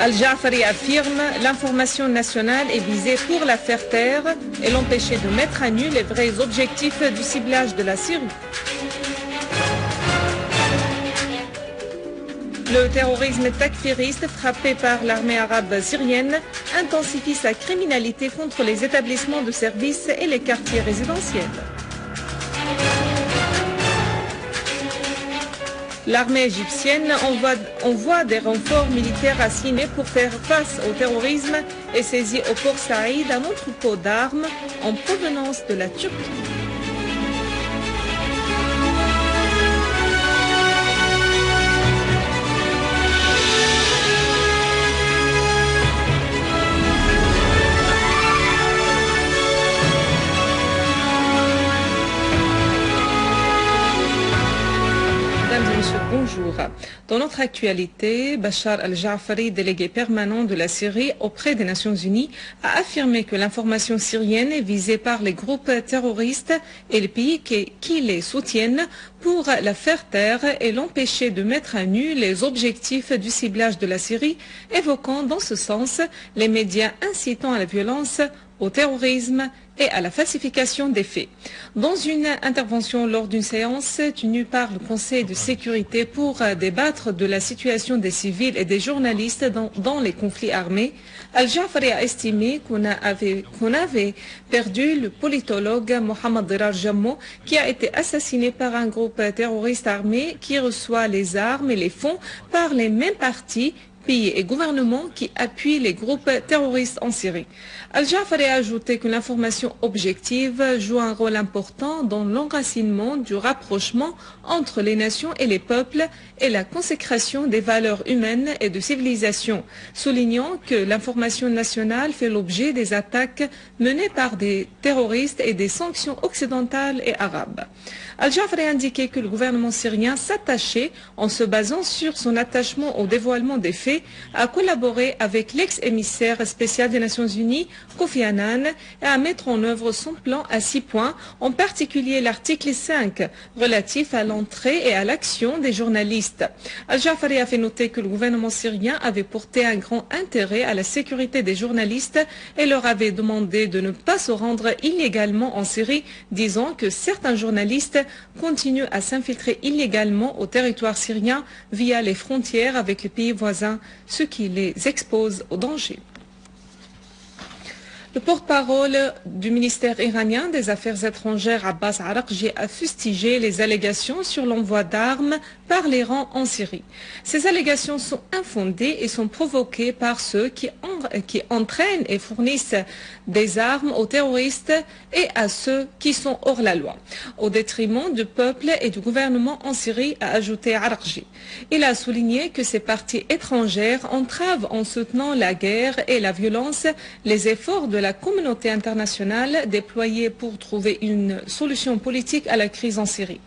Al-Ja'fari affirme l'information nationale est visée pour la faire taire et l'empêcher de mettre à nu les vrais objectifs du ciblage de la Syrie. Le terrorisme takfiriste frappé par l'armée arabe syrienne intensifie sa criminalité contre les établissements de services et les quartiers résidentiels. L'armée égyptienne envoie des renforts militaires assignés pour faire face au terrorisme et saisit au port Saïd un entrepôt d'armes en provenance de la Turquie. Bonjour. Dans notre actualité, Bachar al-Ja'fari, délégué permanent de la Syrie auprès des Nations Unies, a affirmé que l'information syrienne est visée par les groupes terroristes et les pays qui les soutiennent pour la faire taire et l'empêcher de mettre à nu les objectifs du ciblage de la Syrie, évoquant dans ce sens les médias incitant à la violence, au terrorisme et à la falsification des faits. Dans une intervention lors d'une séance tenue par le Conseil de sécurité pour débattre de la situation des civils et des journalistes dans les conflits armés, Al-Ja'fari a estimé qu'on avait perdu le politologue Mohamed Dirar Jammo qui a été assassiné par un groupe terroriste armé qui reçoit les armes et les fonds par les mêmes partis, pays et gouvernements qui appuient les groupes terroristes en Syrie. Al-Ja'fari a ajouté que l'information objective joue un rôle important dans l'enracinement du rapprochement entre les nations et les peuples et la consécration des valeurs humaines et de civilisation, soulignant que l'information nationale fait l'objet des attaques menées par des terroristes et des sanctions occidentales et arabes. Al-Ja'fari a indiqué que le gouvernement syrien s'attachait, en se basant sur son attachement au dévoilement des faits, à collaborer avec l'ex-émissaire spécial des Nations Unies, Kofi Annan, et à mettre en œuvre son plan à 6 points, en particulier l'article 5, relatif à l'entrée et à l'action des journalistes. Al-Ja'fari a fait noter que le gouvernement syrien avait porté un grand intérêt à la sécurité des journalistes et leur avait demandé de ne pas se rendre illégalement en Syrie, disant que certains journalistes continuent à s'infiltrer illégalement au territoire syrien via les frontières avec les pays voisins, ce qui les expose au danger. Le porte-parole du ministère iranien des Affaires étrangères Abbas Araqchi a fustigé les allégations sur l'envoi d'armes par l'Iran en Syrie. Ces allégations sont infondées et sont provoquées par ceux qui entraînent et fournissent des armes aux terroristes et à ceux qui sont hors la loi, au détriment du peuple et du gouvernement en Syrie, a ajouté Araqchi. Il a souligné que ces partis étrangères entravent en soutenant la guerre et la violence les efforts de la communauté internationale déployée pour trouver une solution politique à la crise en Syrie.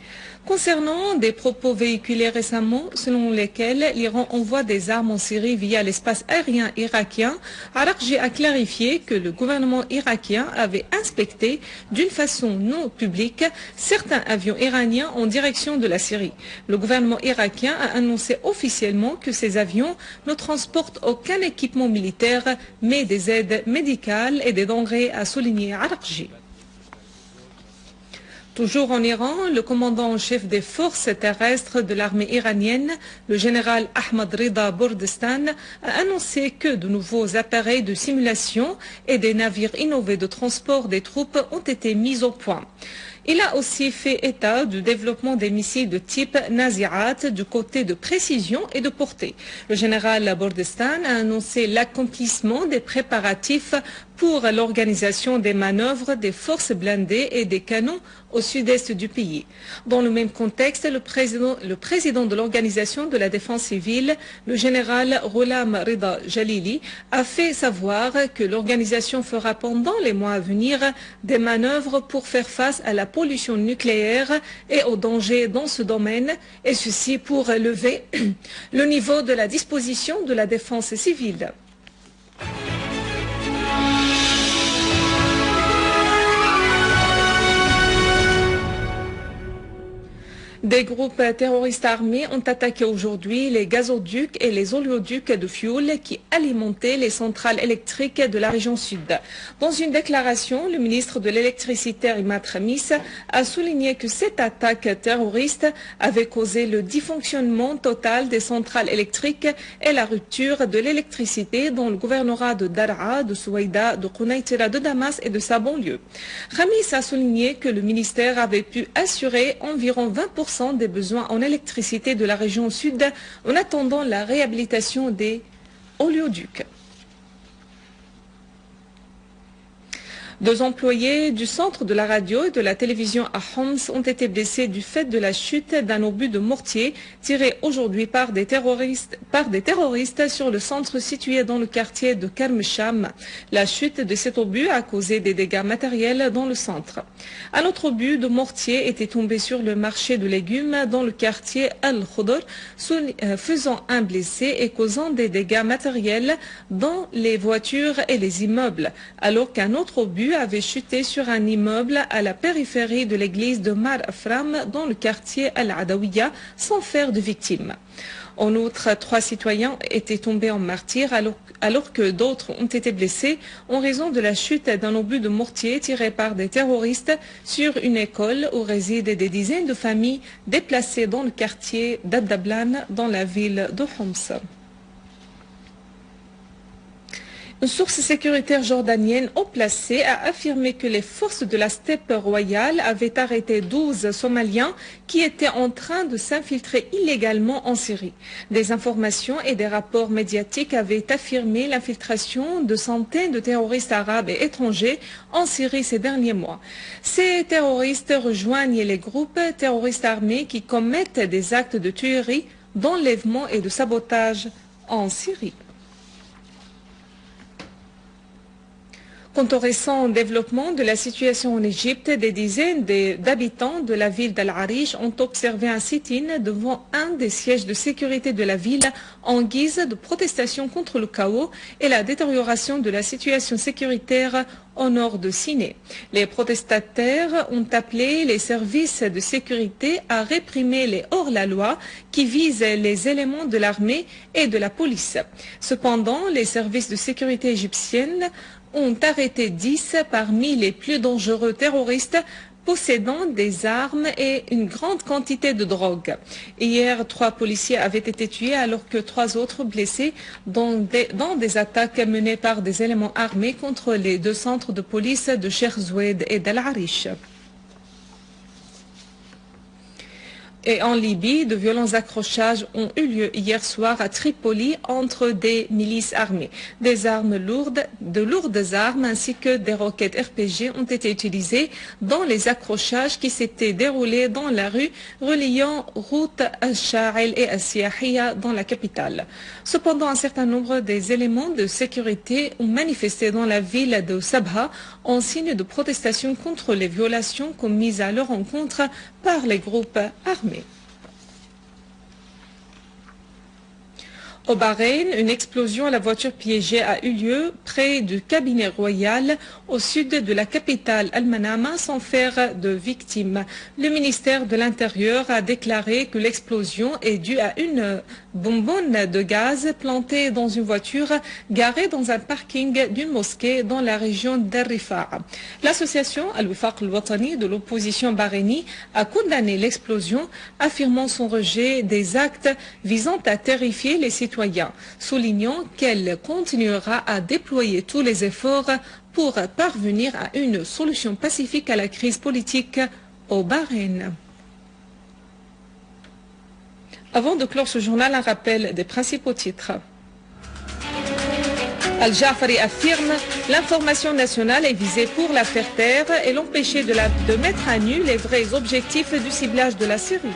Concernant des propos véhiculés récemment selon lesquels l'Iran envoie des armes en Syrie via l'espace aérien irakien, Araqchi a clarifié que le gouvernement irakien avait inspecté d'une façon non publique certains avions iraniens en direction de la Syrie. Le gouvernement irakien a annoncé officiellement que ces avions ne transportent aucun équipement militaire mais des aides médicales et des denrées, a souligné Araqchi. Toujours en Iran, le commandant en chef des forces terrestres de l'armée iranienne, le général Ahmad Rida Bordestan, a annoncé que de nouveaux appareils de simulation et des navires innovés de transport des troupes ont été mis au point. Il a aussi fait état du développement des missiles de type Nazirat du côté de précision et de portée. Le général Bordestan a annoncé l'accomplissement des préparatifs pour l'organisation des manœuvres des forces blindées et des canons au sud-est du pays. Dans le même contexte, le président de l'Organisation de la défense civile, le général Ghulam Rida Jalili, a fait savoir que l'organisation fera pendant les mois à venir des manœuvres pour faire face à la pollution nucléaire et aux dangers dans ce domaine, et ceci pour lever le niveau de la disposition de la défense civile. Des groupes terroristes armés ont attaqué aujourd'hui les gazoducs et les oléoducs de fioul qui alimentaient les centrales électriques de la région sud. Dans une déclaration, le ministre de l'électricité Imad Khamis a souligné que cette attaque terroriste avait causé le dysfonctionnement total des centrales électriques et la rupture de l'électricité dans le gouvernorat de Daraa, de Souaïda, de Quneitara, de Damas et de sa banlieue. Khamis a souligné que le ministère avait pu assurer environ 20% des besoins en électricité de la région sud en attendant la réhabilitation des oléoducs. 2 employés du centre de la radio et de la télévision à Homs ont été blessés du fait de la chute d'un obus de mortier tiré aujourd'hui par des terroristes sur le centre situé dans le quartier de Kermesham. La chute de cet obus a causé des dégâts matériels dans le centre. Un autre obus de mortier était tombé sur le marché de légumes dans le quartier Al-Khudr, faisant un blessé et causant des dégâts matériels dans les voitures et les immeubles, alors qu'un autre obus avait chuté sur un immeuble à la périphérie de l'église de Mar Afram dans le quartier Al-Adawiya sans faire de victimes. En outre, 3 citoyens étaient tombés en martyrs alors que d'autres ont été blessés en raison de la chute d'un obus de mortier tiré par des terroristes sur une école où résident des dizaines de familles déplacées dans le quartier d'Abdablan dans la ville de Homs. Une source sécuritaire jordanienne haut placée a affirmé que les forces de la steppe royale avaient arrêté 12 Somaliens qui étaient en train de s'infiltrer illégalement en Syrie. Des informations et des rapports médiatiques avaient affirmé l'infiltration de centaines de terroristes arabes et étrangers en Syrie ces derniers mois. Ces terroristes rejoignent les groupes terroristes armés qui commettent des actes de tuerie, d'enlèvement et de sabotage en Syrie. Quant au récent développement de la situation en Égypte, des dizaines d'habitants de la ville d'Al-Arish ont observé un sit-in devant un des sièges de sécurité de la ville en guise de protestation contre le chaos et la détérioration de la situation sécuritaire au nord de Siné. Les protestataires ont appelé les services de sécurité à réprimer les hors-la-loi qui visent les éléments de l'armée et de la police. Cependant, les services de sécurité égyptiennes ont arrêté 10 parmi les plus dangereux terroristes possédant des armes et une grande quantité de drogue. Hier, 3 policiers avaient été tués alors que 3 autres blessés dans des attaques menées par des éléments armés contre les 2 centres de police de Cheikh Zoued et d'Al-Arish. Et en Libye, de violents accrochages ont eu lieu hier soir à Tripoli entre des milices armées. Des armes lourdes, de lourdes armes ainsi que des roquettes RPG ont été utilisées dans les accrochages qui s'étaient déroulés dans la rue reliant route Al-Sha'il et Al-Siyahiya dans la capitale. Cependant, un certain nombre des éléments de sécurité ont manifesté dans la ville de Sabha en signe de protestation contre les violations commises à leur encontre par les groupes armés. Au Bahreïn, une explosion à la voiture piégée a eu lieu près du cabinet royal au sud de la capitale Al-Manama sans faire de victimes. Le ministère de l'Intérieur a déclaré que l'explosion est due à une bonbonne de gaz plantée dans une voiture garée dans un parking d'une mosquée dans la région d'Al-Rifa'a. L'association Al-Wifaq al-Watani de l'opposition bahreïnie a condamné l'explosion, affirmant son rejet des actes visant à terrifier les citoyens, soulignant qu'elle continuera à déployer tous les efforts pour parvenir à une solution pacifique à la crise politique au Bahreïn. Avant de clore ce journal, un rappel des principaux titres. Al-Ja'fari affirme l'information nationale est visée pour la faire taire et l'empêcher de mettre à nu les vrais objectifs du ciblage de la Syrie.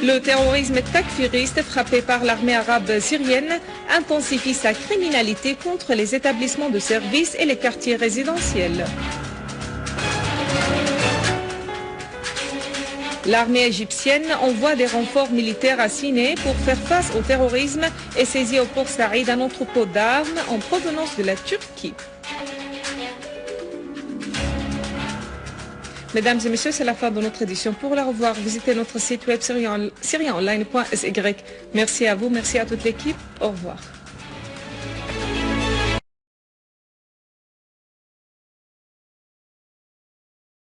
Le terrorisme takfiriste frappé par l'armée arabe syrienne intensifie sa criminalité contre les établissements de services et les quartiers résidentiels. L'armée égyptienne envoie des renforts militaires à Siné pour faire face au terrorisme et saisit au port Saïd un entrepôt d'armes en provenance de la Turquie. Mesdames et messieurs, c'est la fin de notre édition. Pour la revoir, visitez notre site web syriaonline.sy. Merci à vous, merci à toute l'équipe. Au revoir.